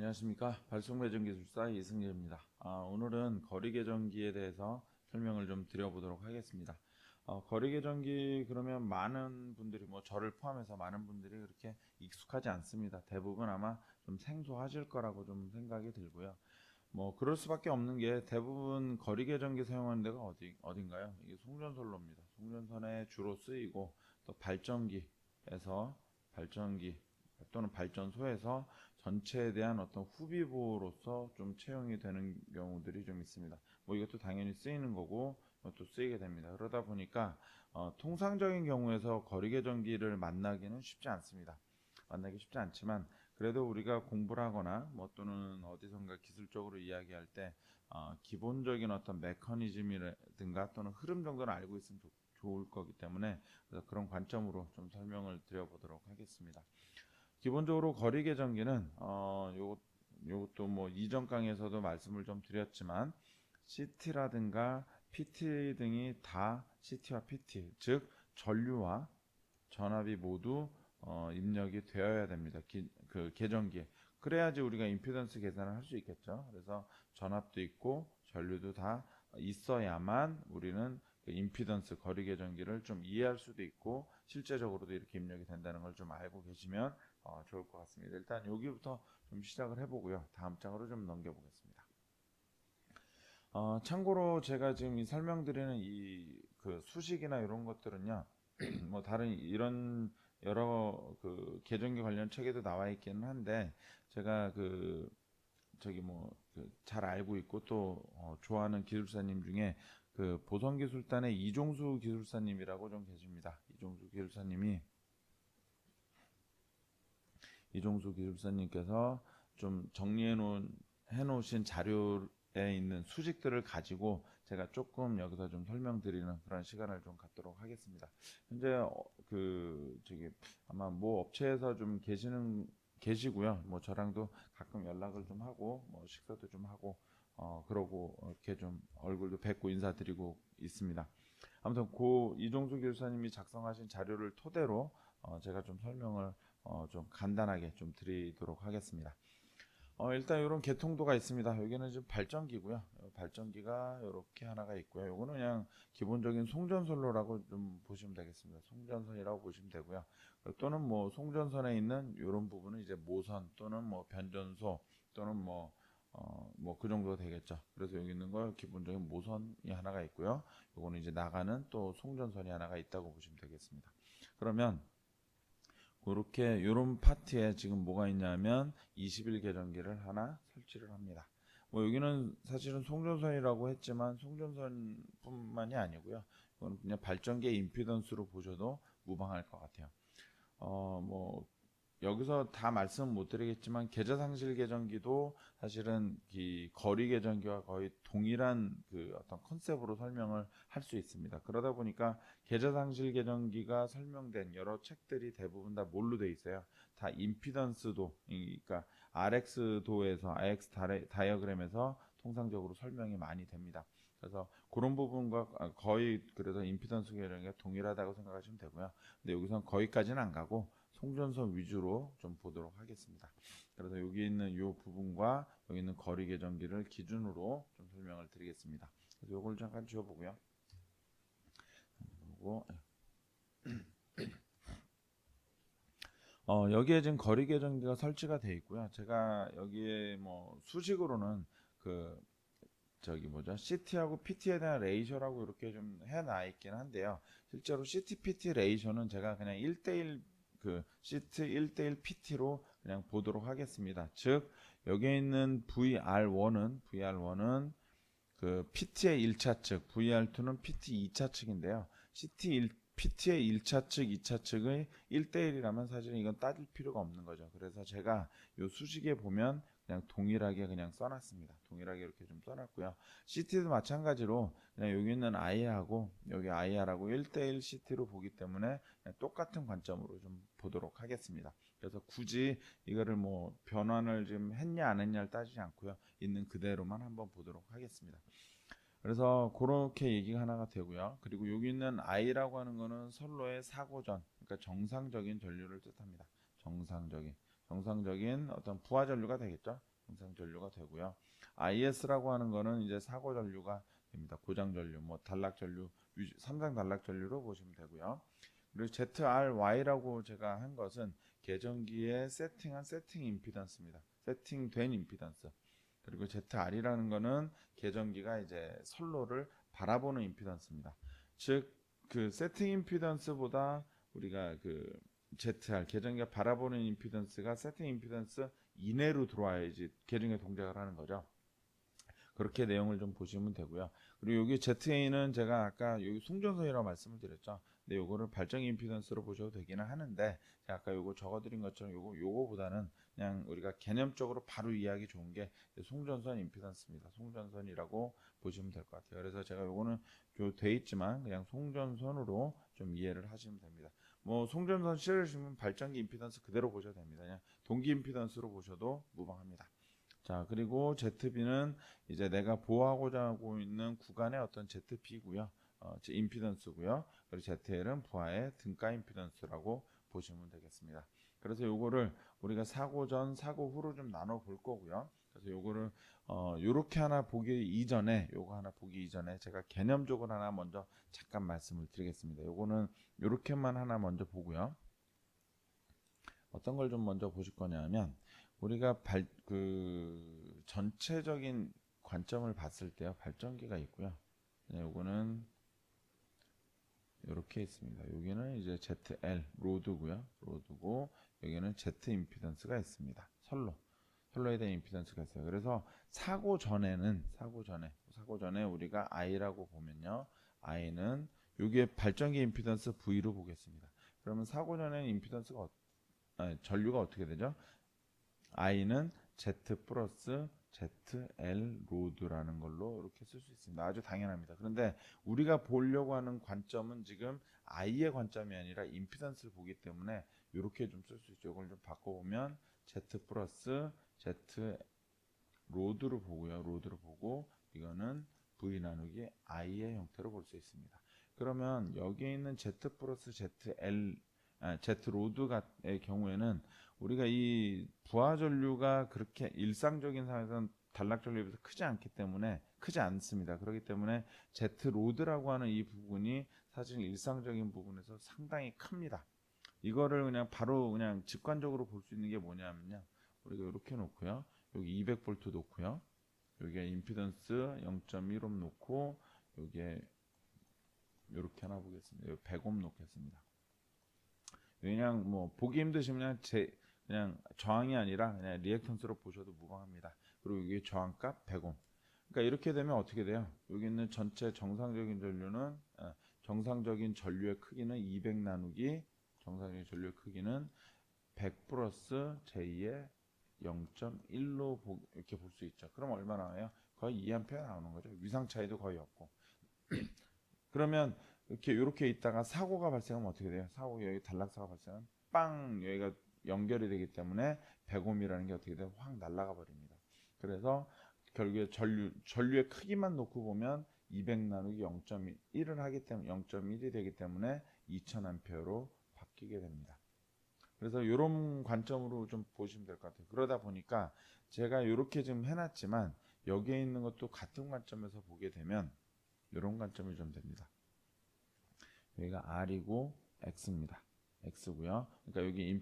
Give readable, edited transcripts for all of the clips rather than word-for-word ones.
안녕하십니까. 발송배전기술사 이승재입니다. 오늘은 거리계전기에 대해서 설명을 좀 드려보도록 하겠습니다. 거리계전기 그러면 많은 분들이 저를 포함해서 많은 분들이 그렇게 익숙하지 않습니다. 대부분 아마 좀 생소하실 거라고 좀 생각이 들고요. 그럴 수밖에 없는 게 대부분 거리계전기 사용하는 데가 어딘가요? 이게 송전선로입니다. 송전선에 주로 쓰이고 또 발전기 또는 발전소에서 전체에 대한 어떤 후비보로서 좀 채용이 되는 경우들이 좀 있습니다. 이것도 당연히 쓰이는 거고 또 쓰이게 됩니다. 그러다 보니까 통상적인 경우에서 거리계전기를 만나기는 쉽지 않습니다. 만나기 쉽지 않지만 그래도 우리가 공부를 하거나 또는 어디선가 기술적으로 이야기할 때 기본적인 어떤 메커니즘이라든가 또는 흐름 정도는 알고 있으면 좋을 거기 때문에 그래서 그런 관점으로 좀 설명을 드려보도록 하겠습니다. 기본적으로 거리계전기는 요것도 이전 강의에서도 말씀을 좀 드렸지만 CT라든가 PT 등이 다 CT와 PT, 즉 전류와 전압이 모두 입력이 되어야 됩니다. 그 계전기에. 그래야지 우리가 임피던스 계산을 할 수 있겠죠. 그래서 전압도 있고 전류도 다 있어야만 우리는 그 임피던스 거리 계전기를 좀 이해할 수도 있고 실제적으로도 이렇게 입력이 된다는 걸 좀 알고 계시면 좋을 것 같습니다. 일단 여기부터 좀 시작을 해보고요. 다음 장으로 좀 넘겨보겠습니다. 참고로 제가 지금 이 설명드리는 그 수식이나 이런 것들은요, 다른 이런 여러 그 계전기 관련 책에도 나와 있기는 한데, 제가 잘 알고 있고 또 좋아하는 기술사님 중에 그 보성기술단의 이종수 기술사님이라고 좀 계십니다. 이종수 기술사님께서 좀 해놓으신 자료에 있는 수식들을 가지고 제가 조금 여기서 좀 설명드리는 그런 시간을 좀 갖도록 하겠습니다. 현재 아마 업체에서 좀 계시고요. 저랑도 가끔 연락을 좀 하고 식사도 좀 하고 그러고 이렇게 좀 얼굴도 뵙고 인사드리고 있습니다. 아무튼 이종수 교수님이 작성하신 자료를 토대로 제가 좀 설명을 좀 간단하게 좀 드리도록 하겠습니다. 일단 이런 개통도가 있습니다. 여기는 지금 발전기고요. 발전기가 이렇게 하나가 있고요. 이거는 그냥 기본적인 송전선로라고 좀 보시면 되겠습니다. 송전선이라고 보시면 되고요. 또는 송전선에 있는 이런 부분은 이제 모선 또는 변전소 또는 그 정도 되겠죠. 그래서 여기 있는 거 기본적인 모선이 하나가 있고요. 요거는 이제 나가는 또 송전선이 하나가 있다고 보시면 되겠습니다. 그러면 그렇게 요런 파트에 지금 뭐가 있냐면 21 계전기를 하나 설치를 합니다. 여기는 사실은 송전선이라고 했지만 송전선뿐만이 아니고요. 이건 그냥 발전기의 임피던스로 보셔도 무방할 것 같아요. 여기서 다 말씀 못 드리겠지만 계좌상실 계전기도 사실은 이 거리 계전기와 거의 동일한 그 어떤 컨셉으로 설명을 할 수 있습니다. 그러다 보니까 계좌상실 계전기가 설명된 여러 책들이 대부분 다 뭘로 돼 있어요? 다 임피던스도, 그러니까 RX도에서 RX 다이어그램에서 통상적으로 설명이 많이 됩니다. 그래서 그런 부분과 거의 그래서 임피던스 계전기가 동일하다고 생각하시면 되고요. 근데 여기서는 거기까지는 안 가고 송전선 위주로 좀 보도록 하겠습니다. 그래서 여기 있는 이 부분과 여기 있는 거리 계전기를 기준으로 좀 설명을 드리겠습니다. 그래서 이걸 잠깐 지워보고요. 여기에 지금 거리 계전기가 설치가 되어 있고요. 제가 여기에 수식으로는 CT하고 PT에 대한 레이셔라고 이렇게 좀 해놔 있긴 한데요. 실제로 CT, PT 레이셔는 제가 그냥 1대1 CT 1대1 PT로 그냥 보도록 하겠습니다. 즉, 여기에 있는 VR1은 그 PT의 1차 측, VR2는 PT 2차 측인데요. PT의 1차 측, 2차 측의 1대1이라면 사실은 이건 따질 필요가 없는 거죠. 그래서 제가 이 수식에 보면 그냥 동일하게 그냥 써놨습니다. 동일하게 이렇게 좀 써놨고요. CT도 마찬가지로 그냥 여기 있는 IR하고 여기 IR하고 1대1 CT로 보기 때문에 그냥 똑같은 관점으로 좀 보도록 하겠습니다. 그래서 굳이 이거를 변환을 지금 했냐 안 했냐를 따지지 않고요. 있는 그대로만 한번 보도록 하겠습니다. 그래서 그렇게 얘기가 하나가 되고요. 그리고 여기 있는 I라고 하는 거는 선로의 사고전, 그러니까 정상적인 전류를 뜻합니다. 정상적인 어떤 부하 전류가 되겠죠. 정상 전류가 되고요. IS라고 하는 거는 이제 사고 전류가 됩니다. 고장 전류, 뭐 단락 전류, 삼상 단락 전류로 보시면 되고요. 그리고 ZRY라고 제가 한 것은 계정기에 세팅한 세팅 임피던스입니다. 세팅된 임피던스. 그리고 ZR이라는 거는 계정기가 이제 선로를 바라보는 임피던스입니다. 즉 그 세팅 임피던스보다 우리가 그 ZR 계정기가 바라보는 임피던스가 세팅 임피던스 이내로 들어와야지 계정기가 동작을 하는 거죠. 그렇게 내용을 좀 보시면 되고요. 그리고 여기 ZA는 제가 아까 여기 송전선이라고 말씀을 드렸죠. 근데 요거를 발전 임피던스로 보셔도 되기는 하는데 제가 아까 요거 적어드린 것처럼 요거보다는 그냥 우리가 개념적으로 바로 이해하기 좋은 게 송전선 임피던스입니다. 송전선이라고 보시면 될 것 같아요. 그래서 제가 요거는 돼 있지만 그냥 송전선으로 좀 이해를 하시면 됩니다. 뭐 송전선 실으시면 발전기 임피던스 그대로 보셔도 됩니다. 그냥 동기 임피던스로 보셔도 무방합니다. 자, 그리고 ZB는 이제 내가 보호하고자 하고 있는 구간의 어떤 ZB고요. 임피던스고요. 그리고 ZL은 부하의 등가 임피던스라고 보시면 되겠습니다. 그래서 요거를 우리가 사고 전, 사고 후로 좀 나눠 볼 거고요. 그래서 요거를 요렇게 하나 보기 이전에 요거 하나 보기 이전에 제가 개념적으로 하나 먼저 잠깐 말씀을 드리겠습니다. 요거는 요렇게만 하나 먼저 보고요. 어떤 걸 좀 먼저 보실 거냐면 우리가 전체적인 관점을 봤을 때요. 발전기가 있고요. 요거는 이렇게 있습니다. 여기는 이제 ZL 로드고요. 로드고 여기는 Z 임피던스가 있습니다. 선로에 대한 임피던스가 있어요. 그래서 사고 전에 우리가 I라고 보면요. I는 여기에 발전기 임피던스 V로 보겠습니다. 그러면 사고 전에는 임피던스가 전류가 어떻게 되죠? I는 Z 플러스 ZL 로드라는 걸로 이렇게 쓸 수 있습니다. 아주 당연합니다. 그런데 우리가 보려고 하는 관점은 지금 I의 관점이 아니라 임피던스를 보기 때문에 이렇게 좀 쓸 수 있죠. 이걸 좀 바꿔보면 Z 플러스 Z 로드로 보고요. 로드로 보고 이거는 V 나누기 I의 형태로 볼 수 있습니다. 그러면 여기에 있는 Z 플러스 Z 로드의 경우에는 우리가 이 부하 전류가 그렇게 일상적인 상황에서는 단락 전류에 비해서 크지 않습니다. 그렇기 때문에 Z 로드라고 하는 이 부분이 사실 일상적인 부분에서 상당히 큽니다. 이거를 그냥 바로 그냥 직관적으로 볼 수 있는 게 뭐냐면요. 우리가 이렇게 놓고요. 여기 200V 놓고요. 여기에 임피던스 0.1옴 놓고 여기에 이렇게 하나 보겠습니다. 100옴 놓겠습니다. 그냥 뭐 보기 힘드시면 그냥 저항이 아니라 그냥 리액턴스로 보셔도 무방합니다. 그리고 이게 저항값 100옴. 그러니까 이렇게 되면 어떻게 돼요? 여기 있는 전체 정상적인 전류는 정상적인 전류의 크기는 200 나누기 정상적인 전류의 크기는 100 플러스 J의 0.1로 이렇게 볼 수 있죠. 그럼 얼마 나와요? 거의 2A 나오는 거죠. 위상 차이도 거의 없고. 그러면 이렇게 있다가 사고가 발생하면 어떻게 돼요? 여기 단락사가 발생하면 빵 여기가 연결이 되기 때문에 100옴이라는 게 어떻게 돼요? 확 날아가 버립니다. 그래서 결국에 전류의 크기만 놓고 보면 200 나누기 0.1을 하기 때문에 0.1이 되기 때문에 2000A로 바뀌게 됩니다. 그래서 이런 관점으로 좀 보시면 될 것 같아요. 그러다 보니까 제가 이렇게 지금 해놨지만 여기에 있는 것도 같은 관점에서 보게 되면 이런 관점이 좀 됩니다. 여기가 R이고 X입니다. X고요. 그러니까 여기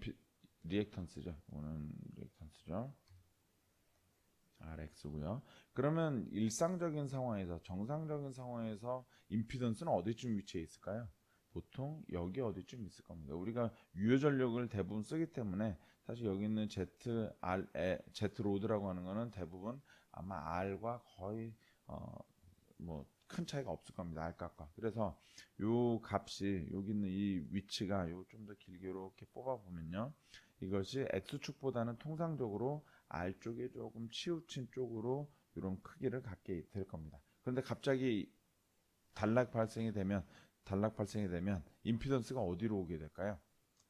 리액턴스죠. 이거는 리액턴스죠. RX고요. 그러면 일상적인 상황에서 정상적인 상황에서 임피던스는 어디쯤 위치해 있을까요? 보통 여기 어디쯤 있을 겁니다. 우리가 유효 전력을 대부분 쓰기 때문에 사실 여기 있는 Z 로드라고 하는 거는 대부분 아마 R과 거의 뭐 큰 차이가 없을 겁니다. R 값과. 그래서 요 값이 여기 있는 이 위치가 요 좀 더 길게 이렇게 뽑아 보면요. 이것이 X축보다는 통상적으로 R 쪽에 조금 치우친 쪽으로 이런 크기를 갖게 될 겁니다. 그런데 갑자기 단락 발생이 되면 임피던스가 어디로 오게 될까요?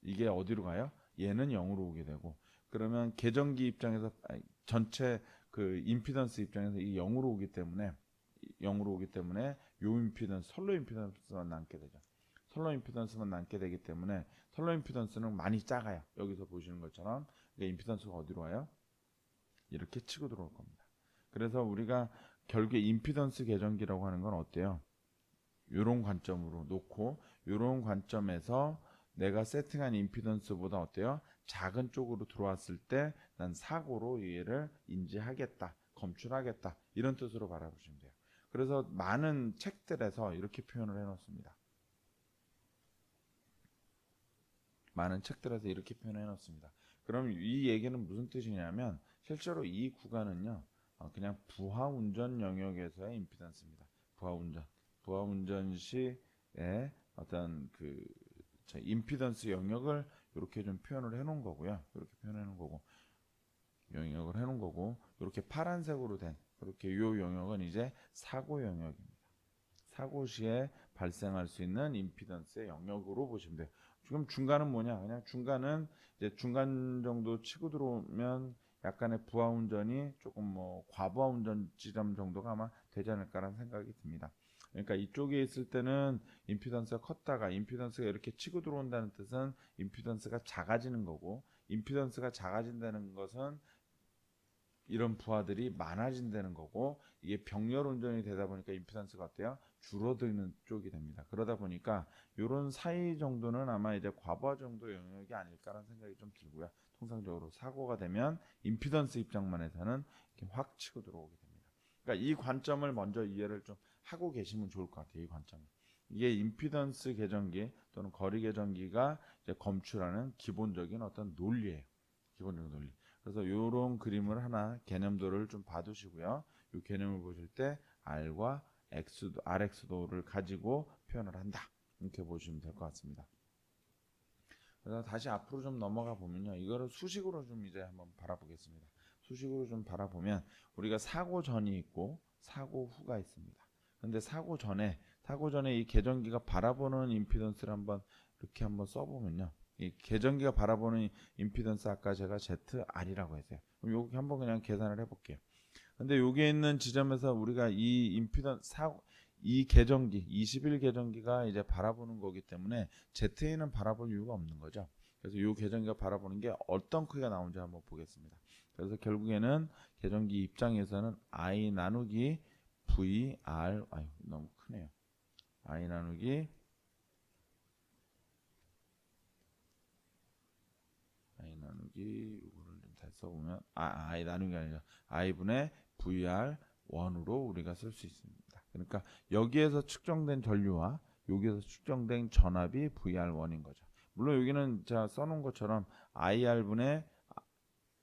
이게 어디로 가요? 얘는 0으로 오게 되고 그러면 계정기 입장에서 전체 그 임피던스 입장에서 이 0으로 오기 때문에 요 임피던스 선로 임피던스만 남게 되죠. 선로 임피던스만 남게 되기 때문에 선로 임피던스는 많이 작아요. 여기서 보시는 것처럼 임피던스가 어디로 와요? 이렇게 치고 들어올 겁니다. 그래서 우리가 결국에 임피던스 계정기라고 하는 건 어때요? 이런 관점으로 놓고 이런 관점에서 내가 세팅한 임피던스보다 어때요? 작은 쪽으로 들어왔을 때 난 사고로 얘를 인지하겠다, 검출하겠다 이런 뜻으로 바라보시면 돼요. 그래서 많은 책들에서 이렇게 표현을 해놓습니다. 많은 책들에서 이렇게 표현해 놓습니다. 그럼 이 얘기는 무슨 뜻이냐면 실제로 이 구간은요 그냥 부하 운전 영역에서의 임피던스입니다. 부하 운전 시의 어떤 그 임피던스 영역을 이렇게 좀 표현을 해 놓은 거고요. 이렇게 표현해 놓은 거고 영역을 해 놓은 거고 이렇게 파란색으로 된 이렇게 요 영역은 이제 사고 영역입니다. 사고 시에 발생할 수 있는 임피던스의 영역으로 보시면 돼요. 지금 중간은 뭐냐? 그냥 중간은 이제 중간 정도 치고 들어오면 약간의 부하 운전이 조금 뭐 과부하 운전 지점 정도가 아마 되지 않을까라는 생각이 듭니다. 그러니까 이쪽에 있을 때는 임피던스가 컸다가 임피던스가 이렇게 치고 들어온다는 뜻은 임피던스가 작아지는 거고 임피던스가 작아진다는 것은 이런 부하들이 많아진다는 거고 이게 병렬 운전이 되다 보니까 임피던스가 어때요? 줄어드는 쪽이 됩니다. 그러다 보니까 이런 사이 정도는 아마 이제 과부하 정도 영역이 아닐까라는 생각이 좀 들고요. 통상적으로 사고가 되면 임피던스 입장만 해서는 이렇게 확 치고 들어오게 됩니다. 그러니까 이 관점을 먼저 이해를 좀 하고 계시면 좋을 것 같아요. 이 관점. 이게 임피던스 계정기 또는 거리 계정기가 이제 검출하는 기본적인 어떤 논리예요. 기본적인 논리. 그래서 이런 그림을 하나 개념도를 좀 봐두시고요. 이 개념을 보실 때 R과 X도, RX도를 가지고 표현을 한다. 이렇게 보시면 될 것 같습니다. 그래서 다시 앞으로 좀 넘어가 보면요. 이거를 수식으로 좀 이제 한번 바라보겠습니다. 수식으로 좀 바라보면 우리가 사고 전이 있고 사고 후가 있습니다. 근데 사고 전에 이 계전기가 바라보는 임피던스를 한번 이렇게 한번 써보면요. 이 계전기가 바라보는 임피던스 아까 제가 ZR이라고 했어요. 그럼 요거 한번 그냥 계산을 해볼게요. 근데 여기에 있는 지점에서 우리가 이 임피던스 이 계전기 21 계전기가 이제 바라보는 거기 때문에 ZA는 바라볼 이유가 없는 거죠. 그래서 이 계전기가 바라보는 게 어떤 크기가 나오는지 한번 보겠습니다. 그래서 결국에는 계전기 입장에서는 I 나누기 VR 너무 크네요. I 나누기 이거를 좀 다시 써보면 I 나누기 아니라 I분의 VR 1으로 우리가 쓸 수 있습니다. 그러니까 여기에서 측정된 전류와 여기에서 측정된 전압이 VR1인 거죠. 물론 여기는 제가 써놓은 것처럼 IR분의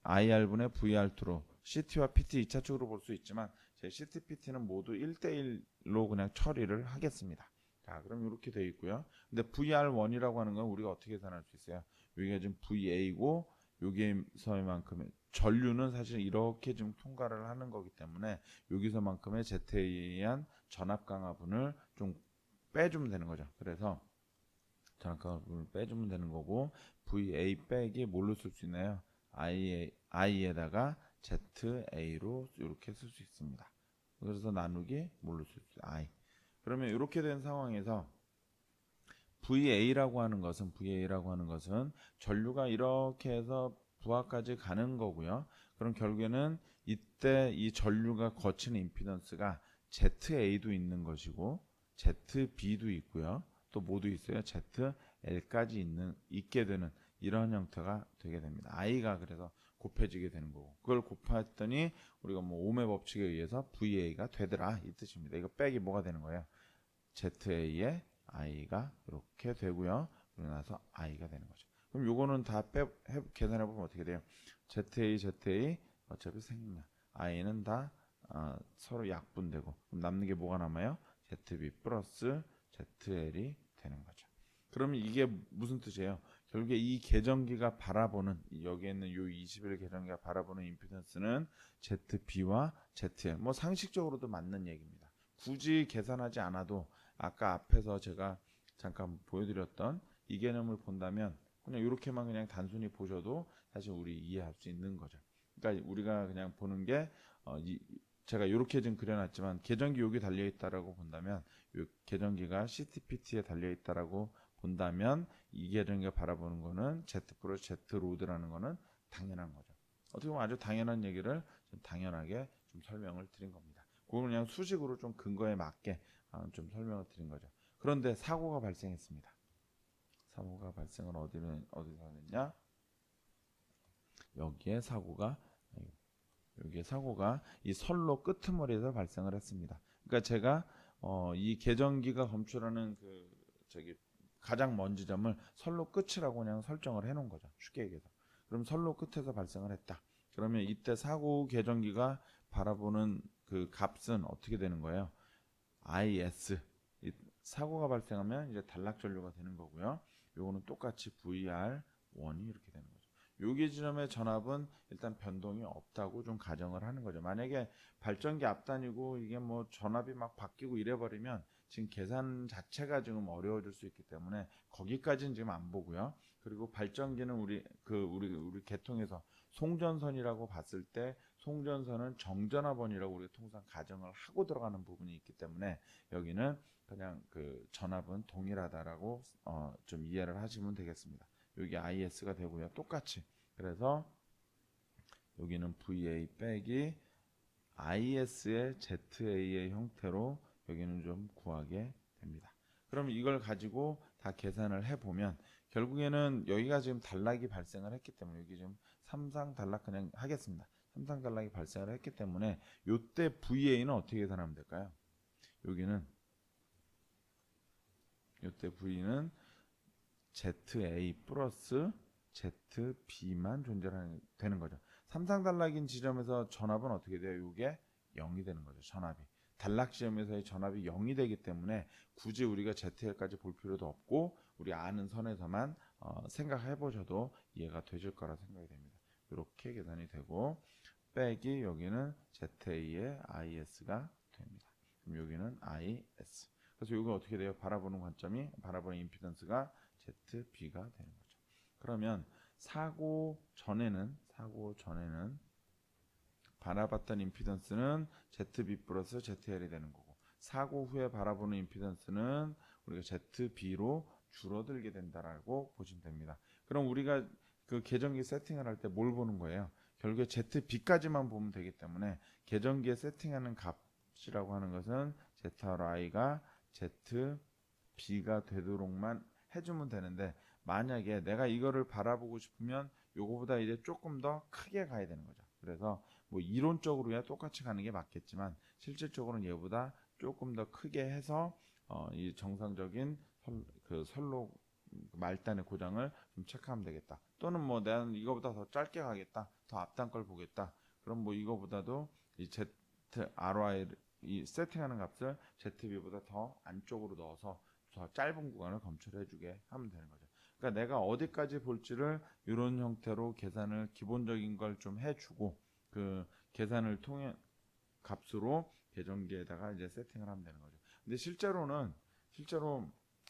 VR2로 CT와 PT 2차적으로 볼 수 있지만 제 CT, PT는 모두 1대1로 그냥 처리를 하겠습니다. 자, 그럼 이렇게 되어 있고요. 근데 VR1이라고 하는 건 우리가 어떻게 계산할 수 있어요? 여기가 지금 VA고 여기서만큼의 전류는 사실 이렇게 지금 통과를 하는 거기 때문에 여기서만큼의 Z에 의한 전압 강화분을 좀 빼주면 되는 거죠. 그래서 전압 강화분을 빼주면 되는 거고 VA 빼기 뭘로 쓸 수 있나요? I에다가 ZA로 이렇게 쓸 수 있습니다. 그래서 나누기 뭘로 쓸 수 있어요? I. 그러면 이렇게 된 상황에서 VA라고 하는 것은 전류가 이렇게 해서 부하까지 가는 거고요. 그럼 결국에는 이때 이 전류가 거치는 임피던스가 ZA도 있는 것이고 ZB도 있고요. 또 뭐도 있어요? ZL까지 있게 되는 이런 형태가 되게 됩니다. I가 그래서 곱해지게 되는 거고 그걸 곱했더니 우리가 뭐 오음의 법칙에 의해서 VA가 되더라 이 뜻입니다. 이거 빼기 뭐가 되는 거예요? ZA에 I가 이렇게 되고요. 그러고 나서 I가 되는 거죠. 그럼 요거는 다 계산해 보면 어떻게 돼요? ZA 어차피 생략. I는 다 서로 약분되고 그럼 남는 게 뭐가 남아요? ZB 플러스 ZL이 되는 거죠. 그러면 이게 무슨 뜻이에요? 결국에 이 계전기가 바라보는 여기에 있는 요 21 계전기가 바라보는 임피던스는 ZB와 ZL 뭐 상식적으로도 맞는 얘기입니다. 굳이 계산하지 않아도 아까 앞에서 제가 잠깐 보여드렸던 이 개념을 본다면 그냥 이렇게만 그냥 단순히 보셔도 사실 우리 이해할 수 있는 거죠. 그러니까 우리가 그냥 보는 게 제가 이렇게 좀 그려놨지만 계전기 여기 달려있다라고 본다면 이 계전기가 CTPT에 달려있다라고 본다면 이 계전기가 바라보는 거는 Z 플러스 Z 로드라는 거는 당연한 거죠. 어떻게 보면 아주 당연한 얘기를 좀 당연하게 좀 설명을 드린 겁니다. 그건 그냥 수식으로 좀 근거에 맞게 좀 설명을 드린 거죠. 그런데 사고가 발생했습니다. 사고가 발생을 어디서 했냐? 여기에 사고가 이 선로 끄트머리에서 발생을 했습니다. 그러니까 제가 이 계정기가 검출하는 그 저기 가장 먼 지점을 선로 끝이라고 그냥 설정을 해놓은 거죠. 쉽게 얘기해서. 그럼 선로 끝에서 발생을 했다. 그러면 이때 사고 계정기가 바라보는 그 값은 어떻게 되는 거예요? IS. 사고가 발생하면 이제 단락 전류가 되는 거고요. 요거는 똑같이 VR1이 이렇게 되는 거죠. 여기 지점의 전압은 일단 변동이 없다고 좀 가정을 하는 거죠. 만약에 발전기 앞단이고 이게 뭐 전압이 막 바뀌고 이래버리면 지금 계산 자체가 지금 어려워질 수 있기 때문에 거기까지는 지금 안 보고요. 그리고 발전기는 우리 계통에서 송전선이라고 봤을 때 송전선은 정전압원이라고 우리가 통상 가정을 하고 들어가는 부분이 있기 때문에 여기는 그냥 그 전압은 동일하다라고 좀 이해를 하시면 되겠습니다. 여기 IS가 되고요. 똑같이. 그래서 여기는 VA 빼기 IS의 ZA의 형태로 여기는 좀 구하게 됩니다. 그럼 이걸 가지고 다 계산을 해보면 결국에는 여기가 지금 단락이 발생을 했기 때문에 여기 지금 삼상 단락 그냥 하겠습니다. 삼상 단락이 발생을 했기 때문에 이때 VA는 어떻게 계산하면 될까요? 여기는 이때 V는 ZA 플러스 ZB만 존재되는 거죠. 삼상 단락인 지점에서 전압은 어떻게 돼요? 이게 0이 되는 거죠. 전압이. 단락 지점에서의 전압이 0이 되기 때문에 굳이 우리가 ZL까지 볼 필요도 없고 우리 아는 선에서만 생각해 보셔도 이해가 되실 거라 생각이 됩니다. 이렇게 계산이 되고 빼기 여기는 ZA의 IS가 됩니다. 그럼 여기는 IS. 그래서 이거 어떻게 돼요? 바라보는 관점이 바라보는 임피던스가 ZB가 되는 거죠. 그러면 사고 전에는 바라봤던 임피던스는 ZB 플러스 ZL이 되는 거고 사고 후에 바라보는 임피던스는 우리가 ZB로 줄어들게 된다라고 보시면 됩니다. 그럼 우리가 그 계정기 세팅을 할 때 뭘 보는 거예요? 결국에 ZB까지만 보면 되기 때문에 계정기에 세팅하는 값이라고 하는 것은 ZRI가 ZB가 되도록만 해주면 되는데 만약에 내가 이거를 바라보고 싶으면 요거보다 이제 조금 더 크게 가야 되는 거죠. 그래서 뭐 이론적으로야 똑같이 가는 게 맞겠지만 실질적으로는 얘보다 조금 더 크게 해서 이 정상적인 선로 말단의 고장을 좀 체크하면 되겠다. 또는 뭐 나는 이거보다 더 짧게 가겠다. 더 앞단 걸 보겠다. 그럼 뭐 이거보다도 이 ZRI 이 세팅하는 값을 ZB보다 더 안쪽으로 넣어서 더 짧은 구간을 검출해주게 하면 되는 거죠. 그러니까 내가 어디까지 볼지를 이런 형태로 계산을 기본적인 걸 좀 해주고 그 계산을 통해 값으로 계정기에다가 이제 세팅을 하면 되는 거죠. 근데 실제로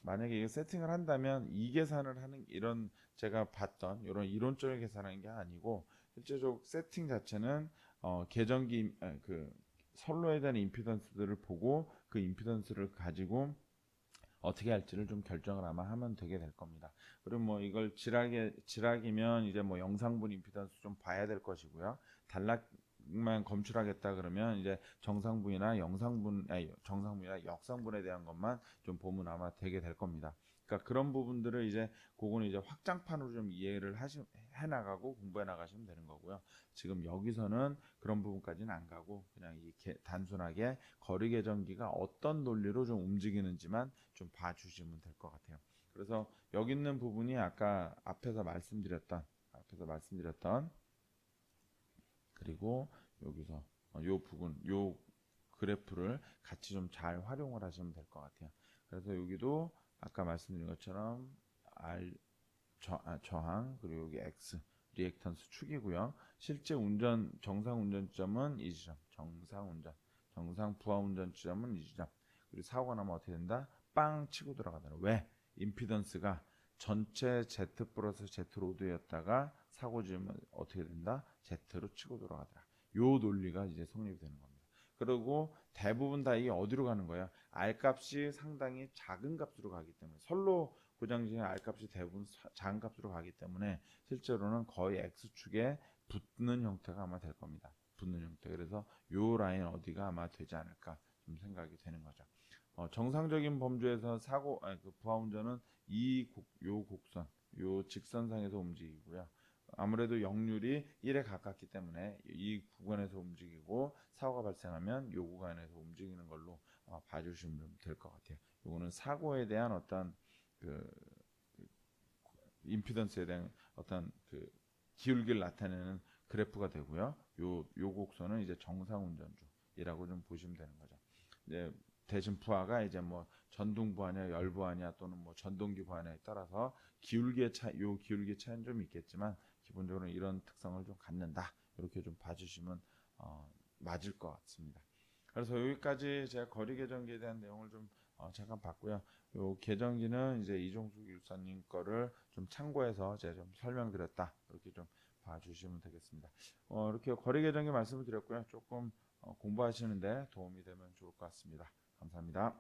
만약에 이거 세팅을 한다면 이 계산을 하는 이런 제가 봤던 이런 이론적인 계산하는 게 아니고 실제적 세팅 자체는 계정기 그 선로에 대한 임피던스들을 보고 그 임피던스를 가지고 어떻게 할지를 좀 결정을 아마 하면 되게 될 겁니다. 그리고 뭐 이걸 지락이면 이제 뭐 영상분 임피던스 좀 봐야 될 것이고요. 단락만 검출하겠다 그러면 이제 정상분이나 역상분에 대한 것만 좀 보면 아마 되게 될 겁니다. 그러니까 그런 부분들을 이제 그거는 이제 확장판으로 좀 이해를 해나가고 공부해 나가시면 되는 거고요. 지금 여기서는 그런 부분까지는 안 가고 그냥 단순하게 거리 계정기가 어떤 논리로 좀 움직이는지만 좀 봐주시면 될 것 같아요. 그래서 여기 있는 부분이 아까 앞에서 말씀드렸던 그리고 여기서 요 부분 요 그래프를 같이 좀 잘 활용을 하시면 될 것 같아요. 그래서 여기도 아까 말씀드린 것처럼 R 저항 그리고 여기 X 리액턴스 축이고요. 실제 정상 운전 지점은 이 지점, 정상 부하 운전 지점은 이 지점. 그리고 사고가 나면 어떻게 된다? 빵 치고 들어가더라. 왜? 임피던스가 전체 Z 플러스 Z 로드였다가 사고 지점은 어떻게 된다? Z로 치고 들어가더라. 요 논리가 이제 성립이 되는 겁니다. 그리고 대부분 다 이게 어디로 가는 거야? R값이 상당히 작은 값으로 가기 때문에 선로 고장식의 R값이 대부분 작은 값으로 가기 때문에 실제로는 거의 X축에 붙는 형태가 아마 될 겁니다. 붙는 형태. 그래서 요 라인 어디가 아마 되지 않을까 좀 생각이 되는 거죠. 정상적인 범주에서 그 부하운전은 요 곡선, 요 직선상에서 움직이고요. 아무래도 역률이 1에 가깝기 때문에 이 구간에서 움직이고 사고가 발생하면 이 구간에서 움직이는 걸로 봐주시면 될 것 같아요. 이거는 사고에 대한 어떤 그 임피던스에 대한 어떤 그 기울기를 나타내는 그래프가 되고요. 요 곡선은 이제 정상 운전주이라고 좀 보시면 되는 거죠. 이제 대신 부하가 이제 뭐 전동 부하냐 열 부하냐 또는 뭐 전동기 부하냐에 따라서 기울기의 차이는 좀 있겠지만 기본적으로 이런 특성을 좀 갖는다. 이렇게 좀 봐주시면 맞을 것 같습니다. 그래서 여기까지 제가 거리 계정기에 대한 내용을 좀 잠깐 봤고요. 요 계정기는 이제 이종숙 일사님 거를 좀 참고해서 제가 좀 설명드렸다. 이렇게 좀 봐주시면 되겠습니다. 이렇게 거리 계정기 말씀을 드렸고요. 조금 공부하시는데 도움이 되면 좋을 것 같습니다. 감사합니다.